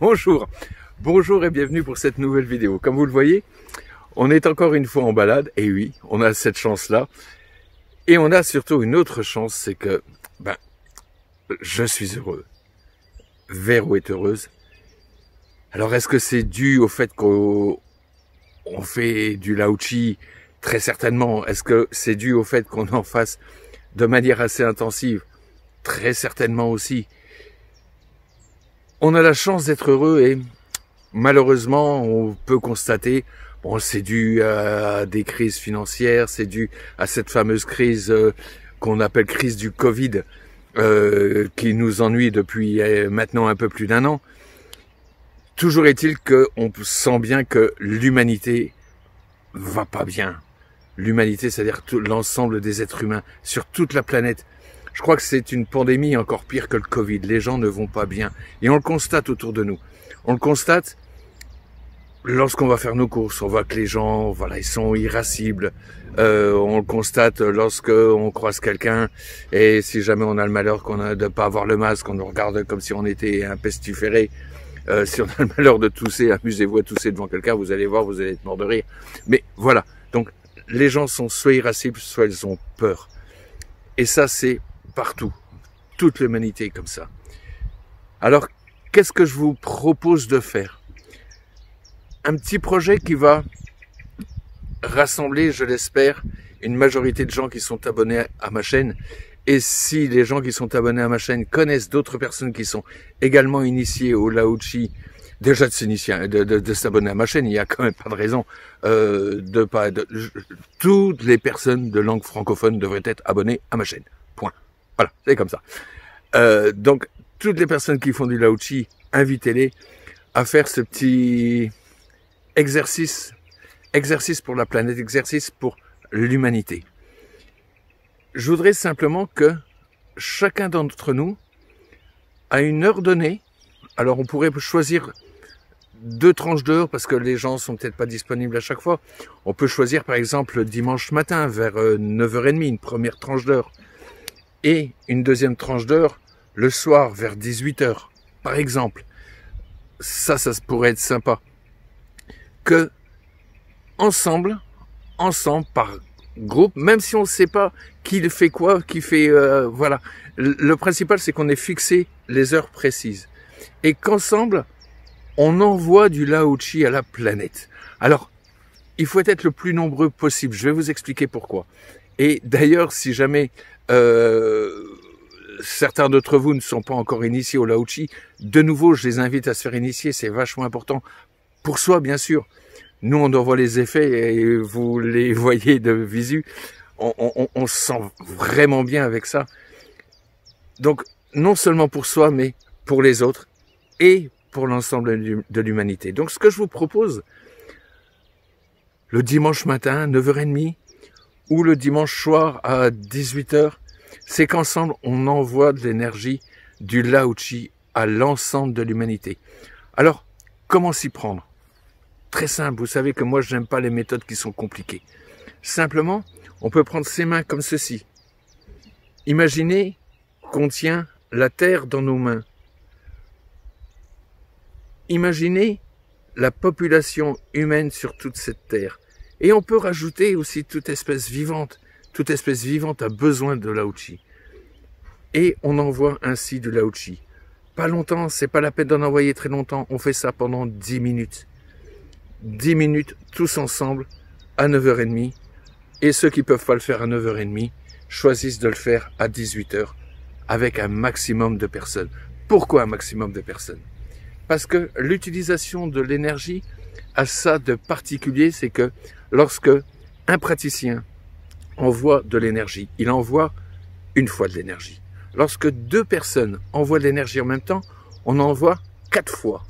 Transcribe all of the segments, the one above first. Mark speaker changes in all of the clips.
Speaker 1: Bonjour, bonjour et bienvenue pour cette nouvelle vidéo. Comme vous le voyez, on est encore une fois en balade, et oui, on a cette chance-là. Et on a surtout une autre chance, c'est que, je suis heureux. Véro est heureuse. Alors est-ce que c'est dû au fait qu'on fait du laochi? Très certainement. Est-ce que c'est dû au fait qu'on en fasse de manière assez intensive? Très certainement aussi. On a la chance d'être heureux et malheureusement, on peut constater, bon, c'est dû à des crises financières, c'est dû à cette fameuse crise qu'on appelle crise du Covid, qui nous ennuie depuis maintenant un peu plus d'un an. Toujours est-il qu'on sent bien que l'humanité va pas bien. L'humanité, c'est-à-dire l'ensemble des êtres humains sur toute la planète. Je crois que c'est une pandémie encore pire que le Covid. Les gens ne vont pas bien. Et on le constate autour de nous. On le constate lorsqu'on va faire nos courses. On voit que les gens, voilà, ils sont irascibles. On le constate lorsque on croise quelqu'un. Et si jamais on a le malheur de pas avoir le masque, on nous regarde comme si on était un pestiféré. Si on a le malheur de tousser, amusez-vous à tousser devant quelqu'un, vous allez voir, vous allez être mort de rire. Mais voilà. Donc, les gens sont soit irascibles, soit ils ont peur. Et ça, c'est partout. Toute l'humanité est comme ça. Alors, qu'est-ce que je vous propose de faire? Un petit projet qui va rassembler, je l'espère, une majorité de gens qui sont abonnés à ma chaîne. Et si les gens qui sont abonnés à ma chaîne connaissent d'autres personnes qui sont également initiées au laochi, déjà de s'initier, de s'abonner à ma chaîne, il n'y a quand même pas de raison toutes les personnes de langue francophone devraient être abonnées à ma chaîne. Point. Voilà, c'est comme ça. Donc, toutes les personnes qui font du laochi, invitez-les à faire ce petit exercice pour la planète, exercice pour l'humanité. Je voudrais simplement que chacun d'entre nous, à une heure donnée, alors on pourrait choisir 2 tranches d'heure parce que les gens sont peut-être pas disponibles à chaque fois. On peut choisir par exemple dimanche matin vers 9h30, une première tranche d'heure. Et une deuxième tranche d'heure le soir vers 18h, par exemple. Ça pourrait être sympa. Que ensemble, par groupe, même si on ne sait pas qui fait quoi, voilà. Le principal, c'est qu'on ait fixé les heures précises. Et qu'ensemble, on envoie du laochi à la planète. Alors, il faut être le plus nombreux possible. Je vais vous expliquer pourquoi. Et d'ailleurs, si jamais certains d'entre vous ne sont pas encore initiés au laochi, de nouveau, je les invite à se faire initier. C'est vachement important. Pour soi, bien sûr. Nous, on envoie les effets et vous les voyez de visu. On se sent vraiment bien avec ça. Donc, non seulement pour soi, mais pour les autres et pour l'ensemble de l'humanité. Donc, ce que je vous propose, le dimanche matin, 9h30, ou le dimanche soir à 18h, c'est qu'ensemble, on envoie de l'énergie du laochi à l'ensemble de l'humanité. Alors, comment s'y prendre? Très simple, vous savez que moi, je n'aime pas les méthodes qui sont compliquées. Simplement, on peut prendre ses mains comme ceci. Imaginez qu'on tient la terre dans nos mains. Imaginez la population humaine sur toute cette terre. Et on peut rajouter aussi toute espèce vivante. Toute espèce vivante a besoin de laochi. Et on envoie ainsi du laochi. Pas longtemps, c'est pas la peine d'en envoyer très longtemps. On fait ça pendant 10 minutes. 10 minutes tous ensemble à 9h30. Et ceux qui peuvent pas le faire à 9h30 choisissent de le faire à 18h avec un maximum de personnes. Pourquoi un maximum de personnes? Parce que l'utilisation de l'énergie a ça de particulier, c'est que lorsque un praticien envoie de l'énergie, il envoie une fois de l'énergie. Lorsque 2 personnes envoient de l'énergie en même temps, on envoie 4 fois.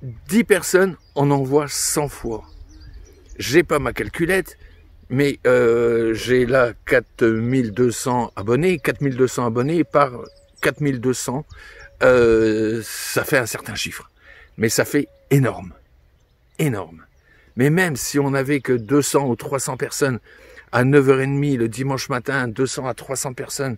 Speaker 1: 10 personnes, on envoie 100 fois. J'ai pas ma calculette, mais j'ai là 4200 abonnés. 4200 abonnés par 4200, ça fait un certain chiffre. Mais ça fait énorme. Énorme. Mais même si on n'avait que 200 ou 300 personnes à 9h30 le dimanche matin, 200 à 300 personnes,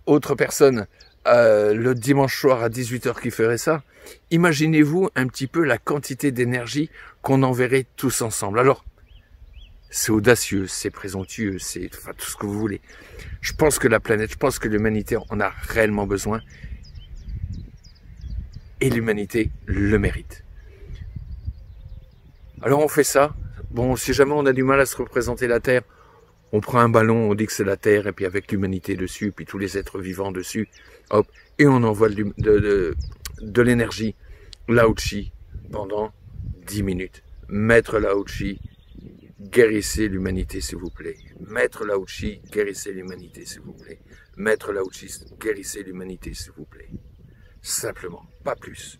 Speaker 1: autres personnes le dimanche soir à 18h qui ferait ça, imaginez-vous un petit peu la quantité d'énergie qu'on enverrait tous ensemble. Alors, c'est audacieux, c'est présomptueux, c'est enfin, tout ce que vous voulez. Je pense que la planète, je pense que l'humanité en a réellement besoin. Et l'humanité le mérite. Alors on fait ça. Bon, si jamais on a du mal à se représenter la Terre, on prend un ballon, on dit que c'est la Terre, et puis avec l'humanité dessus, puis tous les êtres vivants dessus, hop, et on envoie de l'énergie, Lao-Chi, pendant 10 minutes. Maître Lao-Chi, guérissez l'humanité, s'il vous plaît. Maître Lao-Chi, guérissez l'humanité, s'il vous plaît. Maître Lao-Chi, guérissez l'humanité, s'il vous plaît. Simplement, pas plus.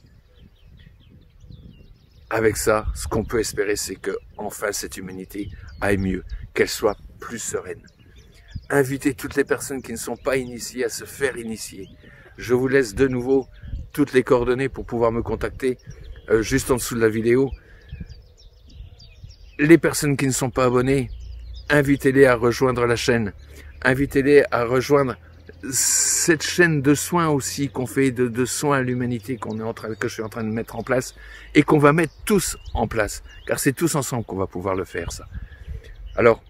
Speaker 1: Avec ça, ce qu'on peut espérer, c'est que enfin cette humanité aille mieux, qu'elle soit plus sereine. Invitez toutes les personnes qui ne sont pas initiées à se faire initier. Je vous laisse de nouveau toutes les coordonnées pour pouvoir me contacter juste en dessous de la vidéo. Les personnes qui ne sont pas abonnées, invitez-les à rejoindre la chaîne. Invitez-les à rejoindre cette chaîne de soins aussi qu'on fait, de soins à l'humanité que je suis en train de mettre en place et qu'on va mettre tous en place. Car c'est tous ensemble qu'on va pouvoir le faire, ça. Alors,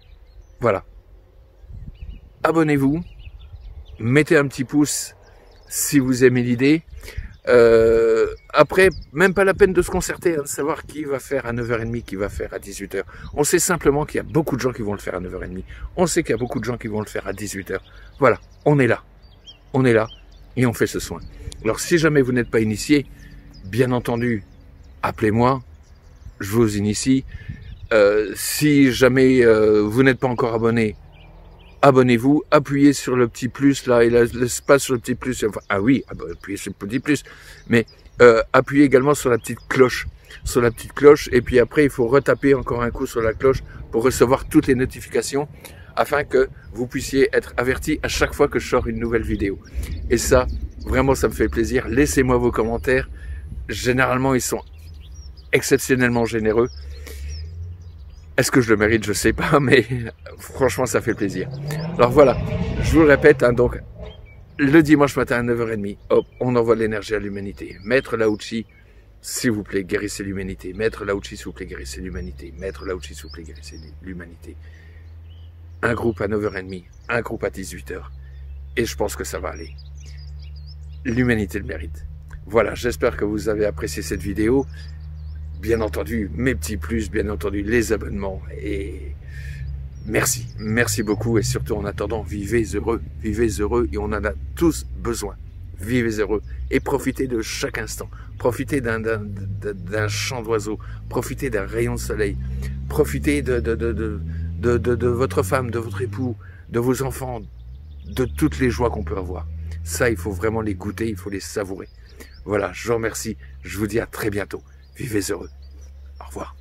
Speaker 1: voilà. Abonnez-vous. Mettez un petit pouce si vous aimez l'idée. Après, même pas la peine de se concerter, hein, de savoir qui va faire à 9h30, qui va faire à 18h. On sait simplement qu'il y a beaucoup de gens qui vont le faire à 9h30. On sait qu'il y a beaucoup de gens qui vont le faire à 18h. Voilà, on est là. On est là et on fait ce soin. Alors, si jamais vous n'êtes pas initié, bien entendu, appelez-moi, je vous initie. Si jamais vous n'êtes pas encore abonné, abonnez-vous, appuyez sur le petit plus, là, et l'espace sur le petit plus, enfin, ah oui, appuyez sur le petit plus, mais appuyez également sur la petite cloche, et puis après, il faut retaper encore un coup sur la cloche pour recevoir toutes les notifications, afin que vous puissiez être averti à chaque fois que je sors une nouvelle vidéo. Et ça, vraiment, ça me fait plaisir. Laissez-moi vos commentaires. Généralement, ils sont exceptionnellement généreux. Est-ce que je le mérite? Je sais pas, mais franchement, ça fait plaisir. Alors voilà, je vous le répète, hein, donc, le dimanche matin à 9h30, hop, on envoie de l'énergie à l'humanité. Maître Lao-Chi, s'il vous plaît, guérissez l'humanité. Maître Lao-Chi, s'il vous plaît, guérissez l'humanité. Maître Lao-Chi, s'il vous plaît, guérissez l'humanité. Un groupe à 9h30, un groupe à 18h. Et je pense que ça va aller. L'humanité le mérite. Voilà, j'espère que vous avez apprécié cette vidéo. Bien entendu, mes petits plus, bien entendu, les abonnements. Et merci, merci beaucoup. Et surtout, en attendant, vivez heureux et on en a tous besoin. Vivez heureux et profitez de chaque instant. Profitez d'un chant d'oiseau. Profitez d'un rayon de soleil. Profitez de votre femme, de votre époux, de vos enfants, de toutes les joies qu'on peut avoir. Ça, il faut vraiment les goûter, il faut les savourer. Voilà, je vous remercie. Je vous dis à très bientôt. Vivez heureux. Au revoir.